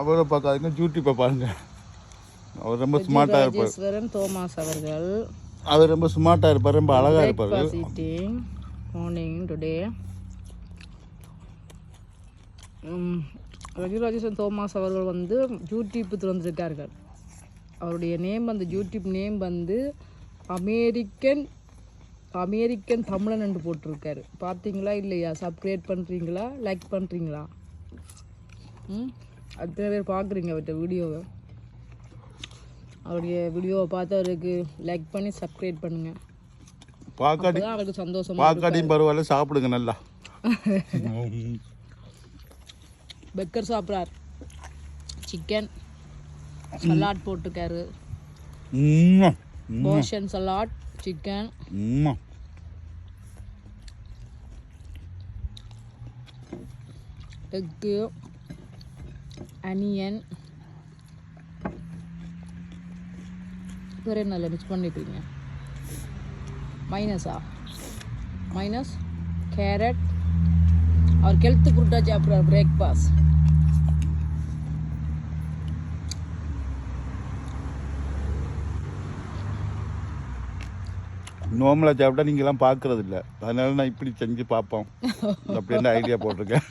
அவரை பார்க்காதீங்க, யூடியூப்பை பாருங்க. அவர் ரொம்ப ஸ்மார்ட்டாக இருப்பார். தோமாஸ் அவர்கள் அவர் ரொம்ப ஸ்மார்ட்டாக இருப்பார், ரொம்ப அழகாக இருப்பார். மார்னிங் டுடே ரஜிராஜேஸ்வரன் தோமாஸ் அவர்கள் வந்து யூடியூப் திறந்திருக்கார்கள். அவருடைய நேம் வந்து யூடியூப் நேம் வந்து அமெரிக்கன் தமிழன் என்று போட்டிருக்காரு. பார்த்தீங்களா இல்லையா? சப்ஸ்கிரைப் பண்ணுறீங்களா? லைக் பண்ணுறீங்களா? அத்தனை பேர் பார்க்குறீங்க அவர்கிட்ட வீடியோவை. அவருடைய வீடியோவை பார்த்து அவருக்கு லைக் பண்ணி சப்ஸ்கிரைப் பண்ணுங்க. அவருக்கு சந்தோஷமா. பாக்காட்டியும் பரவாயில்ல, சாப்பிடுங்க நல்லா. பெக்கர் சாப்பிட்றார். சிக்கன் சலாட் போட்டிருக்காரு. Portion salad, chicken, egg, onion, வேறு நல்லா மிக்ஸ் பண்ணிட்டுருங்க. Minus carrot. அவர் ஹெல்த் ஃபுட்டாக சாப்பிட்றார். பிரேக்ஃபாஸ்ட் நார்மலாக சாப்பிட்டா நீங்களாம் பார்க்கறது இல்லை, அதனால நான் இப்படி செஞ்சு பார்ப்போம் அப்படின்னு ஐடியா போட்டிருக்கேன்.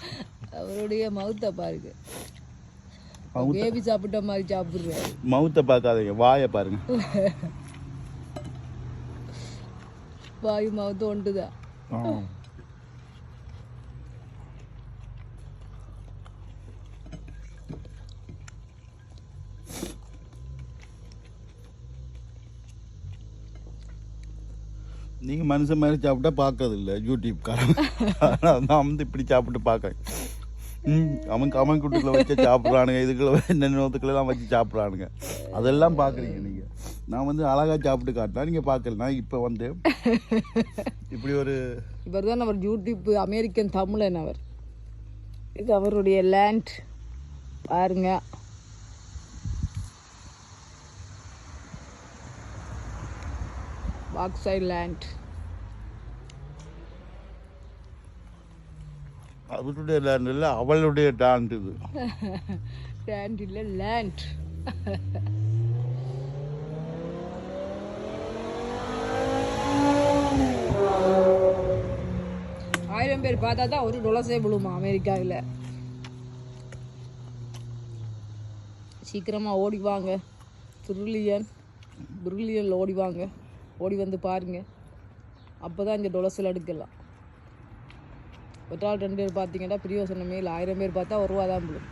அவருடைய மவுத்தை பாருங்க, பேபி சாப்பிட்ட மாதிரி சாப்பிட்றாரு. மவுத்தை பார்க்காதீங்க, வாயை பாருங்க. வாயு மவுத்து ஒன்றுதான். நீங்கள் மனுஷன் மாதிரி சாப்பிட்டா பார்க்கறது இல்லை யூடியூப்காரன். நான் வந்து இப்படி சாப்பிட்டு பார்க்குறேன். அவன் குட்டுக்குள்ளே வச்சு சாப்பிட்றானுங்க, இதுக்குள்ள என்னென்னத்துக்குள்ளெல்லாம் வச்சு சாப்பிட்றானுங்க, அதெல்லாம் பார்க்குறீங்க நீங்கள். நான் வந்து அழகாக சாப்பிட்டு காட்டினா நீங்கள் பார்க்கல. நான் இப்போ வந்து இப்படி ஒரு இவர் தான் அவர் யூடியூப் அமெரிக்கன் தமிழன். அவர் இது அவருடைய லேண்ட் பாருங்க. Bauxite land. அவருடைய லேண்ட் இல்லை, அவளுடைய லேண்ட். இது லேண்ட் இல்லை, லேண்ட். ஆயிரம் பேர் பார்த்தா தான் ஒரு டொலசே விழுமா அமெரிக்காவில். சீக்கிரமாக ஓடிவாங்க. பிரில்லியன் ஓடிவாங்க. ஓடி வந்து பாருங்கள், அப்போ தான் இந்த டொலசில் எடுக்கலாம். ஒரு ஆள் 2 பேர் பார்த்தீங்கன்னா பிரியோசனமே இல்லை. 1000 பேர் பார்த்தா 1 ரூபா தான் விழும்.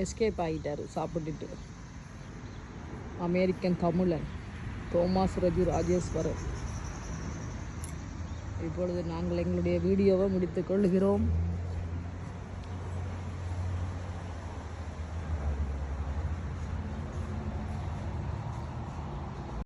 எஸ்கேப் ஆகிட்டார் சாப்பிட்டுட்டு. அமெரிக்கன் தமிழன் தோமாஸ் ராஜேஸ்வரன். இப்பொழுது நாங்கள் எங்களுடைய வீடியோவை முடித்துக் கொள்கிறோம்.